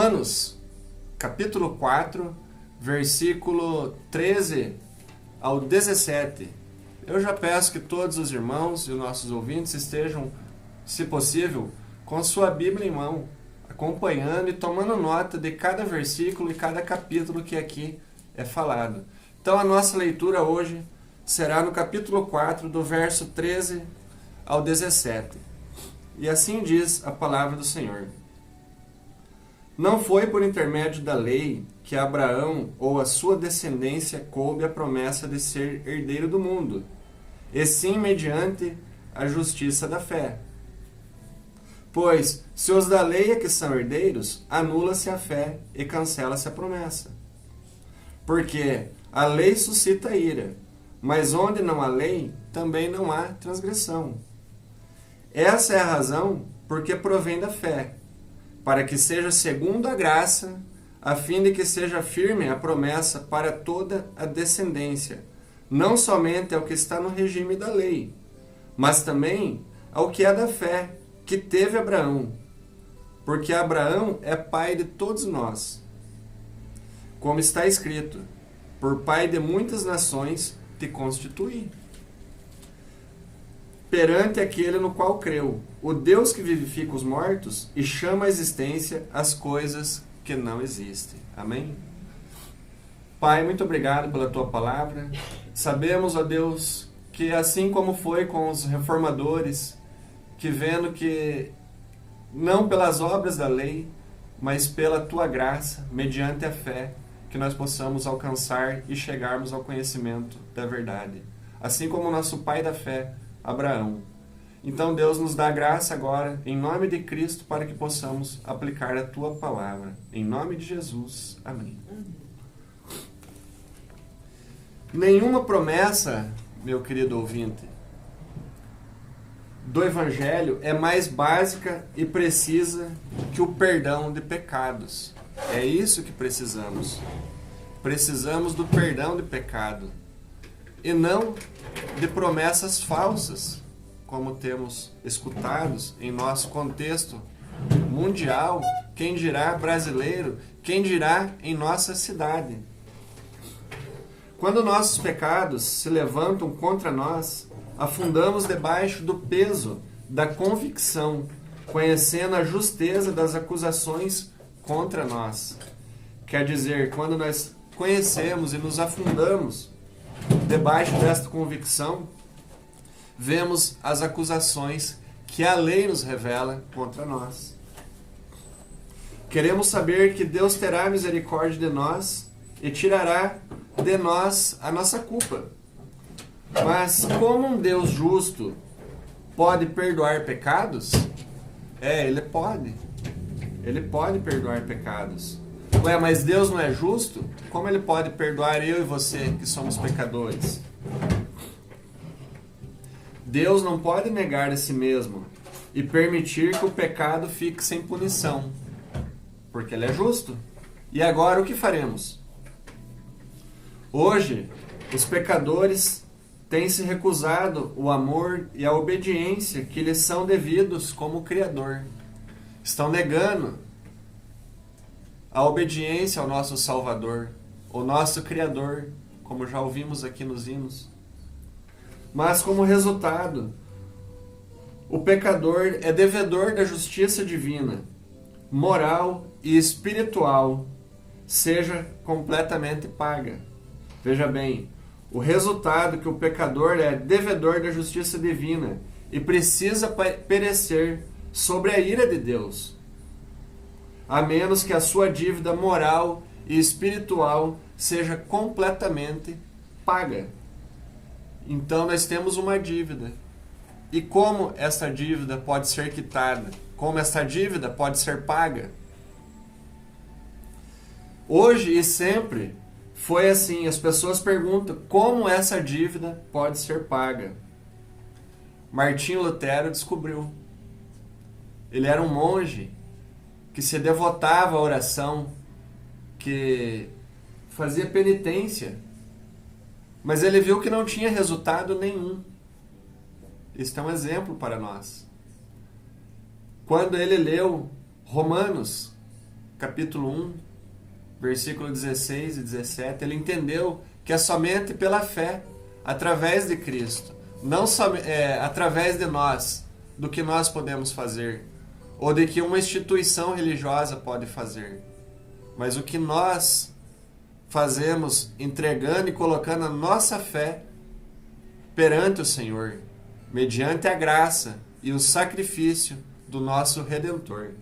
Romanos, capítulo 4, versículo 13 ao 17. Eu já peço que todos os irmãos e os nossos ouvintes estejam, se possível, com sua Bíblia em mão, acompanhando e tomando nota de cada versículo e cada capítulo que aqui é falado. Então a nossa leitura hoje será no capítulo 4, do verso 13 ao 17. E assim diz a palavra do Senhor. Não foi por intermédio da lei que Abraão ou a sua descendência coube a promessa de ser herdeiro do mundo, e sim mediante a justiça da fé. Pois, se os da lei é que são herdeiros, anula-se a fé e cancela-se a promessa. Porque a lei suscita ira, mas onde não há lei, também não há transgressão. Essa é a razão porque provém da fé, para que seja segundo a graça, a fim de que seja firme a promessa para toda a descendência, não somente ao que está no regime da lei, mas também ao que é da fé, que teve Abraão, porque Abraão é pai de todos nós. Como está escrito, por pai de muitas nações te constituí. Perante aquele no qual creu, o Deus que vivifica os mortos e chama à existência as coisas que não existem. Amém? Pai, muito obrigado pela Tua palavra. Sabemos, ó Deus, que assim como foi com os reformadores, que vendo que não pelas obras da lei, mas pela Tua graça, mediante a fé, que nós possamos alcançar e chegarmos ao conhecimento da verdade. Assim como o nosso pai da fé, Abraão. Então Deus nos dá graça agora, em nome de Cristo, para que possamos aplicar a Tua palavra. Em nome de Jesus. Amém. Nenhuma promessa, meu querido ouvinte, do Evangelho é mais básica e precisa que o perdão de pecados. É isso que precisamos. Precisamos do perdão de pecado. E não de promessas falsas, como temos escutados em nosso contexto mundial, quem dirá brasileiro, quem dirá em nossa cidade. Quando nossos pecados se levantam contra nós, afundamos debaixo do peso da convicção, conhecendo a justeza das acusações contra nós. Quer dizer, quando nós conhecemos e nos afundamos debaixo desta convicção, vemos as acusações que a lei nos revela contra nós. Queremos saber que Deus terá misericórdia de nós e tirará de nós a nossa culpa. Mas como um Deus justo pode perdoar pecados? Ele pode. Ele pode perdoar pecados. Ué, mas Deus não é justo? Como Ele pode perdoar eu e você, que somos pecadores? Deus não pode negar a si mesmo e permitir que o pecado fique sem punição, porque Ele é justo. E agora o que faremos? Hoje, os pecadores têm se recusado o amor e a obediência que lhes são devidos como Criador. Estão negando a obediência ao nosso Salvador, o nosso Criador, como já ouvimos aqui nos hinos. Mas como resultado, o pecador é devedor da justiça divina, moral e espiritual, seja completamente paga. Veja bem, o resultado que o pecador é devedor da justiça divina e precisa perecer sobre a ira de Deus, a menos que a sua dívida moral e espiritual seja completamente paga. Então nós temos uma dívida. E como essa dívida pode ser quitada? Como essa dívida pode ser paga? Hoje e sempre foi assim. As pessoas perguntam como essa dívida pode ser paga. Martinho Lutero descobriu. Ele era um monge que se devotava à oração, que fazia penitência, mas ele viu que não tinha resultado nenhum. Este é um exemplo para nós. Quando ele leu Romanos, capítulo 1, versículo 16 e 17, ele entendeu que é somente pela fé, através de Cristo, não através de nós, do que nós podemos fazer, ou de que uma instituição religiosa pode fazer, mas o que nós fazemos entregando e colocando a nossa fé perante o Senhor, mediante a graça e o sacrifício do nosso Redentor.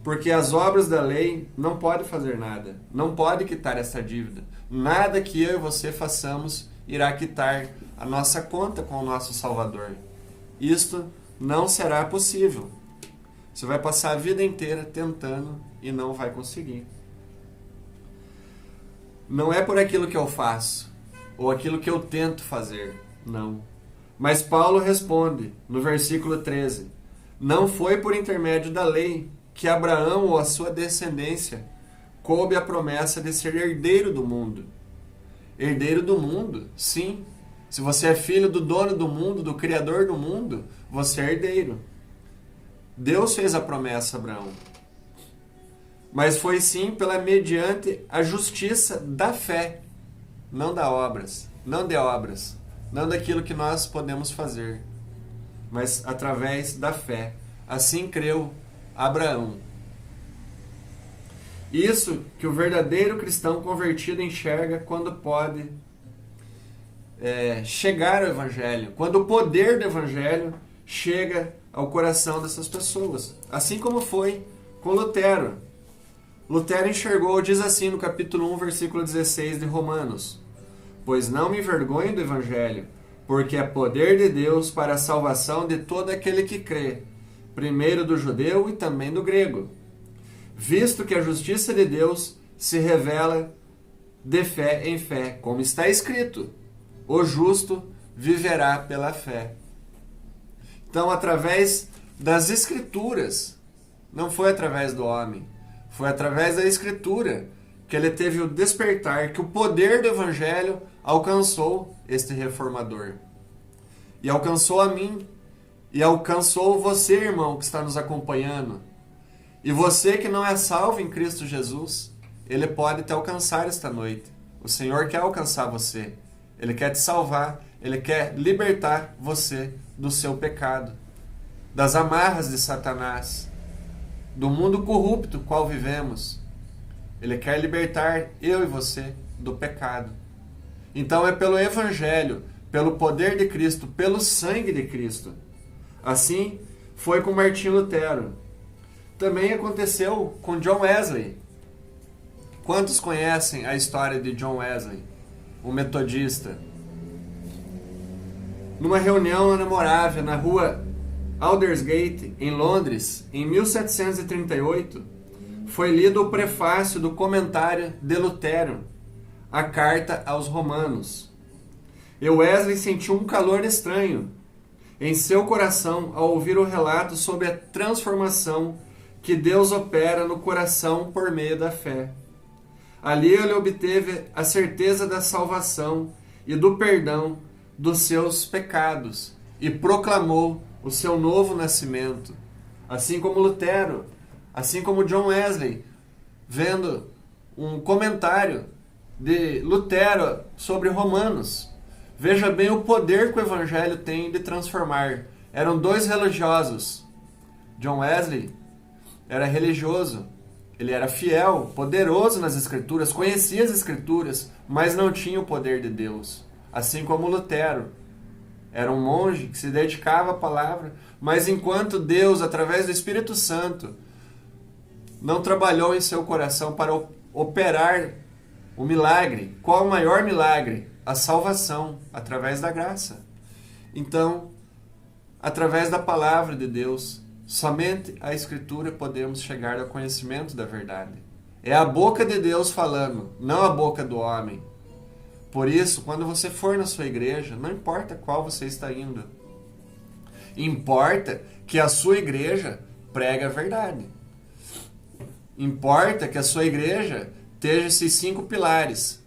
Porque as obras da lei não podem fazer nada, não pode quitar essa dívida. Nada que eu e você façamos irá quitar a nossa conta com o nosso Salvador. Isto não será possível. Você vai passar a vida inteira tentando e não vai conseguir. Não é por aquilo que eu faço, ou aquilo que eu tento fazer, não. Mas Paulo responde, no versículo 13, não foi por intermédio da lei que Abraão ou a sua descendência coube a promessa de ser herdeiro do mundo. Herdeiro do mundo, sim. Se você é filho do dono do mundo, do Criador do mundo, você é herdeiro. Deus fez a promessa a Abraão. Mas foi sim mediante a justiça da fé, não de obras, não daquilo que nós podemos fazer, mas através da fé. Assim creu Abraão. Isso que o verdadeiro cristão convertido enxerga quando pode chegar ao Evangelho, quando o poder do Evangelho chega ao coração dessas pessoas. Assim como foi com Lutero. Lutero enxergou, diz assim no capítulo 1, versículo 16 de Romanos: pois não me envergonho do Evangelho, porque é poder de Deus para a salvação de todo aquele que crê, primeiro do judeu e também do grego. Visto que a justiça de Deus se revela de fé em fé, como está escrito, o justo viverá pela fé. Então, através das Escrituras, não foi através do homem, foi através da Escritura que ele teve o despertar, que o poder do Evangelho alcançou este reformador. E alcançou a mim, e alcançou você, irmão, que está nos acompanhando. E você que não é salvo em Cristo Jesus, Ele pode te alcançar esta noite. O Senhor quer alcançar você. Ele quer te salvar. Ele quer libertar você do seu pecado, das amarras de Satanás, do mundo corrupto qual vivemos. Ele quer libertar eu e você do pecado. Então é pelo Evangelho, pelo poder de Cristo, pelo sangue de Cristo. Assim foi com Martinho Lutero. Também aconteceu com John Wesley. Quantos conhecem a história de John Wesley, o metodista? Numa reunião na Morávia, na rua Aldersgate, em Londres, em 1738, foi lido o prefácio do comentário de Lutero, a carta aos Romanos. E Wesley sentiu um calor estranho em seu coração ao ouvir o relato sobre a transformação que Deus opera no coração por meio da fé. Ali ele obteve a certeza da salvação e do perdão dos seus pecados e proclamou o seu novo nascimento. Assim como Lutero, assim como John Wesley, vendo um comentário de Lutero sobre Romanos. Veja bem o poder que o Evangelho tem de transformar. Eram dois religiosos. John Wesley era religioso, ele era fiel, poderoso nas Escrituras, conhecia as Escrituras, mas não tinha o poder de Deus. Assim como Lutero, era um monge que se dedicava à palavra, mas enquanto Deus, através do Espírito Santo, não trabalhou em seu coração para operar o milagre. Qual o maior milagre? A salvação, através da graça. Então, através da palavra de Deus, somente a Escritura podemos chegar ao conhecimento da verdade. É a boca de Deus falando, não a boca do homem. Por isso, quando você for na sua igreja, não importa qual você está indo. Importa que a sua igreja pregue a verdade. Importa que a sua igreja tenha esses 5 pilares,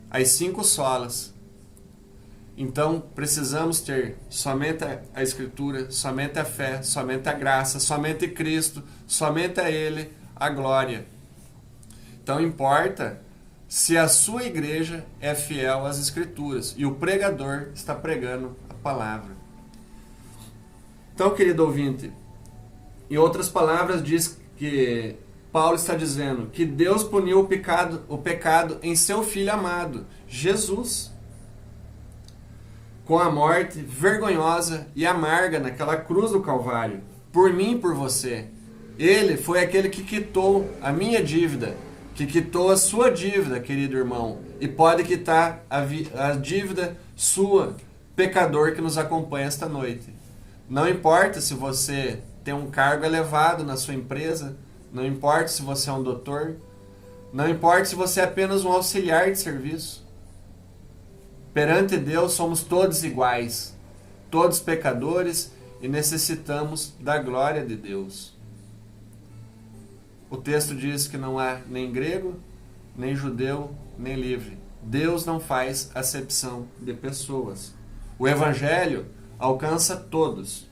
as 5 solas. Então precisamos ter somente a Escritura, somente a fé, somente a graça, somente Cristo, somente a Ele a glória. Então importa se a sua igreja é fiel às Escrituras e o pregador está pregando a palavra. Então, querido ouvinte, em outras palavras, diz que Paulo está dizendo que Deus puniu o pecado em seu Filho amado, Jesus, com a morte vergonhosa e amarga naquela cruz do Calvário, por mim e por você. Ele foi aquele que quitou a minha dívida, que quitou a sua dívida, querido irmão, e pode quitar a dívida sua, pecador que nos acompanha esta noite. Não importa se você tem um cargo elevado na sua empresa, não importa se você é um doutor, não importa se você é apenas um auxiliar de serviço. Perante Deus somos todos iguais, todos pecadores e necessitamos da glória de Deus. O texto diz que não há nem grego, nem judeu, nem livre. Deus não faz acepção de pessoas. O Evangelho alcança todos.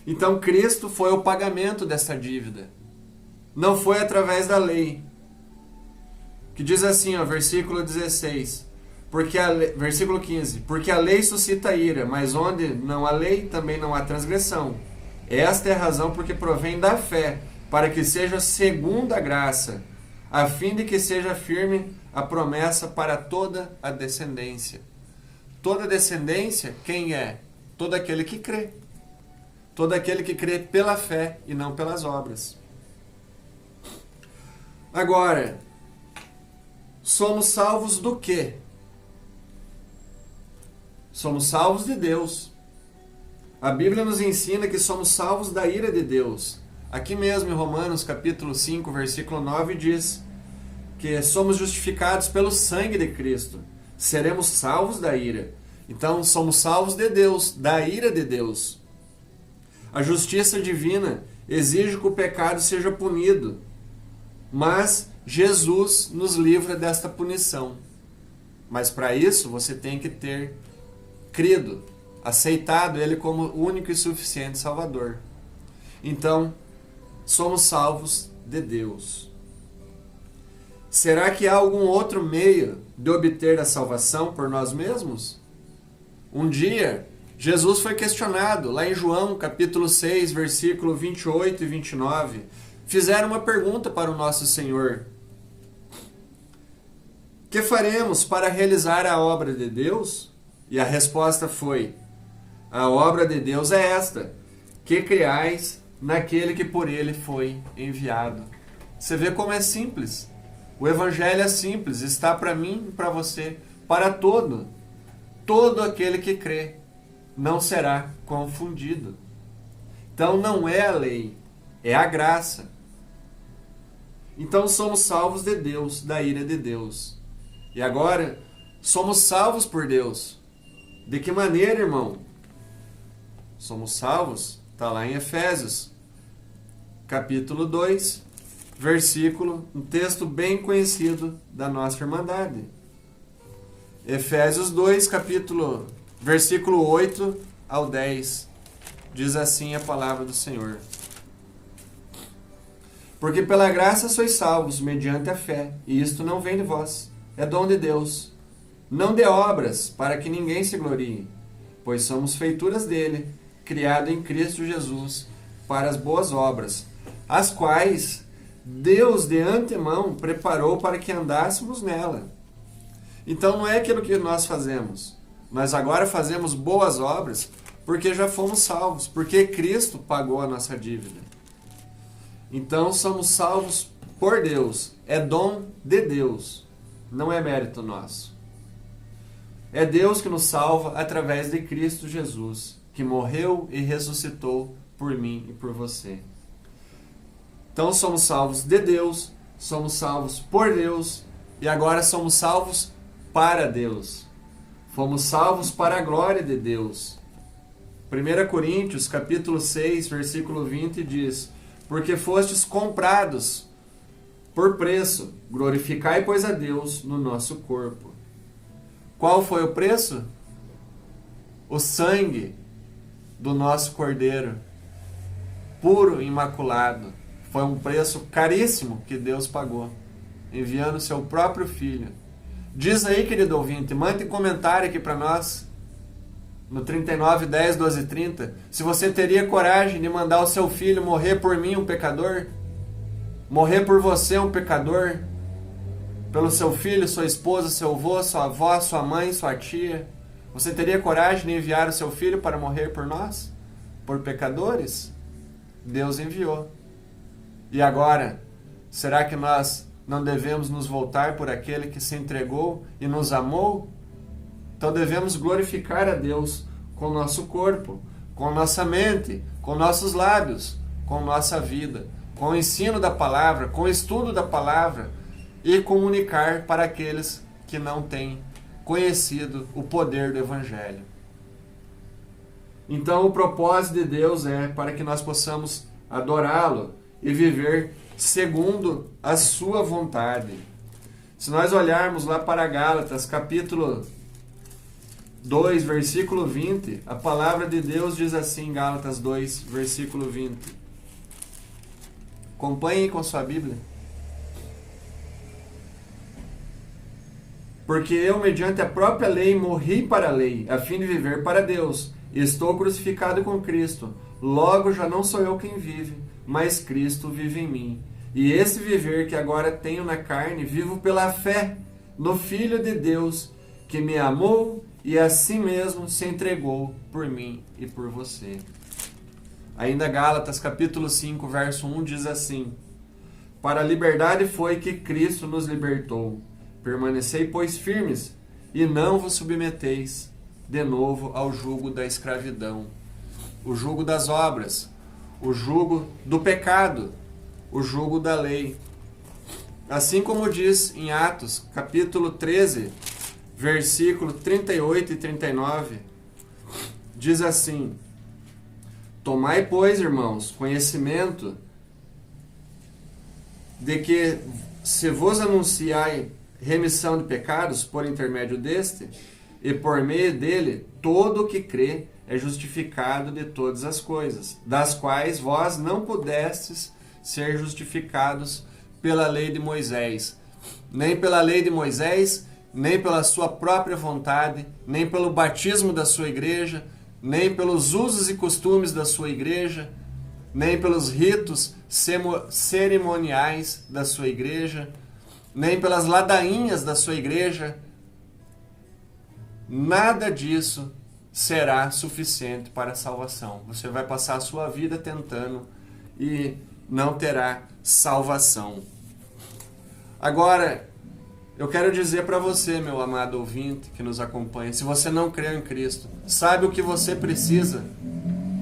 Então Cristo foi o pagamento dessa dívida. Não foi através da lei. Que diz assim, versículo 16. Versículo 15. Porque a lei suscita ira, mas onde não há lei, também não há transgressão. Esta é a razão porque provém da fé, para que seja segundo a graça, a fim de que seja firme a promessa para toda a descendência. Toda descendência, quem é? Todo aquele que crê. Todo aquele que crê pela fé e não pelas obras. Agora, somos salvos do quê? Somos salvos de Deus. A Bíblia nos ensina que somos salvos da ira de Deus. Aqui mesmo em Romanos capítulo 5, versículo 9 diz que somos justificados pelo sangue de Cristo. Seremos salvos da ira. Então somos salvos de Deus, da ira de Deus. A justiça divina exige que o pecado seja punido, mas Jesus nos livra desta punição. Mas para isso você tem que ter crido, aceitado Ele como único e suficiente Salvador. Então, somos salvos de Deus. Será que há algum outro meio de obter a salvação por nós mesmos? Um dia, Jesus foi questionado, lá em João, capítulo 6, versículo 28 e 29. Fizeram uma pergunta para o nosso Senhor. Que faremos para realizar a obra de Deus? E a resposta foi: a obra de Deus é esta, que creais naquele que por ele foi enviado. Você vê como é simples. O Evangelho é simples, está para mim e para você, para todo aquele que crê. Não será confundido. Então não é a lei, é a graça. Então somos salvos de Deus, da ira de Deus. E agora, somos salvos por Deus. De que maneira, irmão? Somos salvos, está lá em Efésios, capítulo 2, versículo, um texto bem conhecido da nossa Irmandade. Efésios 2, versículo 8 ao 10, diz assim a palavra do Senhor. Porque pela graça sois salvos, mediante a fé, e isto não vem de vós, é dom de Deus, não de obras, para que ninguém se glorie, pois somos feituras dele, criado em Cristo Jesus, para as boas obras, as quais Deus de antemão preparou para que andássemos nela. Então não é aquilo que nós fazemos, nós agora fazemos boas obras porque já fomos salvos, porque Cristo pagou a nossa dívida. Então somos salvos por Deus, é dom de Deus, não é mérito nosso. É Deus que nos salva através de Cristo Jesus, que morreu e ressuscitou por mim e por você. Então somos salvos de Deus, somos salvos por Deus e agora somos salvos para Deus. Fomos salvos para a glória de Deus. 1 Coríntios, capítulo 6, versículo 20 diz: porque fostes comprados por preço, glorificai, pois, a Deus no nosso corpo. Qual foi o preço? o sangue do nosso Cordeiro, puro e imaculado. Foi um preço caríssimo que Deus pagou, enviando seu próprio Filho. Diz aí, querido ouvinte, mande comentário aqui para nós, no 39, 10, 12, 30, se você teria coragem de mandar o seu filho morrer por mim, um pecador, morrer por você, um pecador, pelo seu filho, sua esposa, seu avô, sua avó, sua mãe, sua tia. Você teria coragem de enviar o seu filho para morrer por nós? Por pecadores? Deus enviou. E agora, será que nós não devemos nos voltar por aquele que se entregou e nos amou? Então devemos glorificar a Deus com o nosso corpo, com nossa mente, com nossos lábios, com nossa vida, com o ensino da palavra, com o estudo da palavra, e comunicar para aqueles que não têm conhecido o poder do Evangelho. Então o propósito de Deus é para que nós possamos adorá-lo e viver segundo a sua vontade. Se nós olharmos lá para Gálatas, capítulo 2, versículo 20, a palavra de Deus diz assim, Gálatas 2, versículo 20. Acompanhem com sua Bíblia. Porque eu, mediante a própria lei, morri para a lei, a fim de viver para Deus. Estou crucificado com Cristo. Logo já não sou eu quem vive, mas Cristo vive em mim. E esse viver que agora tenho na carne, vivo pela fé no Filho de Deus, que me amou e a si mesmo se entregou por mim e por você. Ainda Gálatas capítulo 5, verso 1 diz assim: Para a liberdade foi que Cristo nos libertou. Permanecei, pois, firmes, e não vos submeteis de novo ao jugo da escravidão, o jugo das obras, o jugo do pecado, o jugo da lei. Assim como diz em Atos, capítulo 13, versículo 38 e 39, diz assim: Tomai, pois, irmãos, conhecimento de que, se vos anunciai remissão de pecados por intermédio deste, e por meio dele, todo o que crê é justificado de todas as coisas, das quais vós não pudestes ser justificados pela lei de Moisés, nem pela lei de Moisés, nem pela sua própria vontade, nem pelo batismo da sua igreja, nem pelos usos e costumes da sua igreja, nem pelos ritos cerimoniais da sua igreja, nem pelas ladainhas da sua igreja. Nada disso será suficiente para a salvação. Você vai passar a sua vida tentando e não terá salvação. Agora, eu quero dizer para você, meu amado ouvinte que nos acompanha, se você não crê em Cristo, sabe o que você precisa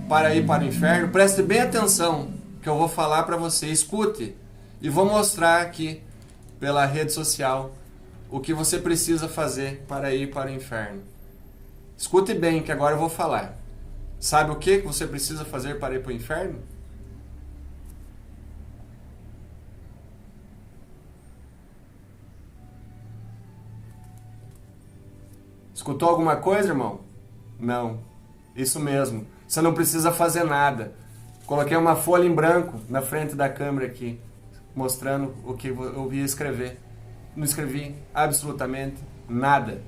para ir para o inferno? Preste bem atenção que eu vou falar para você, escute, e vou mostrar aqui pela rede social o que você precisa fazer para ir para o inferno. Escute bem que agora eu vou falar. Sabe o que você precisa fazer para ir para o inferno? Escutou alguma coisa, irmão? Não. Isso mesmo. Você não precisa fazer nada. Coloquei uma folha em branco na frente da câmera aqui, mostrando o que eu ia escrever. Não escrevi absolutamente nada.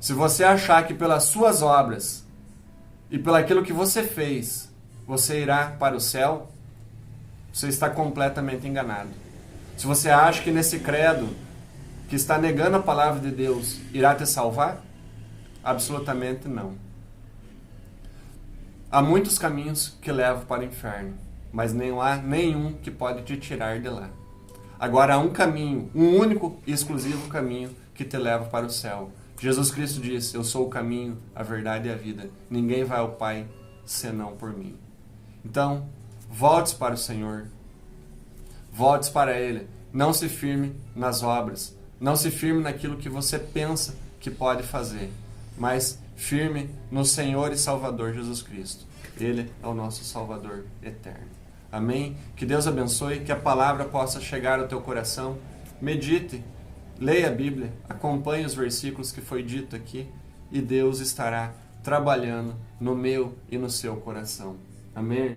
Se você achar que pelas suas obras e pelo aquilo que você fez, você irá para o céu, você está completamente enganado. Se você acha que nesse credo que está negando a palavra de Deus irá te salvar, absolutamente não. Há muitos caminhos que levam para o inferno, mas não há nenhum que pode te tirar de lá. Agora há um caminho, um único e exclusivo caminho que te leva para o céu. Jesus Cristo disse: eu sou o caminho, a verdade e a vida. Ninguém vai ao Pai senão por mim. Então, volte para o Senhor. Volte para Ele. Não se firme nas obras. Não se firme naquilo que você pensa que pode fazer. Mas firme no Senhor e Salvador Jesus Cristo. Ele é o nosso Salvador eterno. Amém? Que Deus abençoe, que a palavra possa chegar ao teu coração. Medite, leia a Bíblia, acompanhe os versículos que foi dito aqui e Deus estará trabalhando no meu e no seu coração. Amém?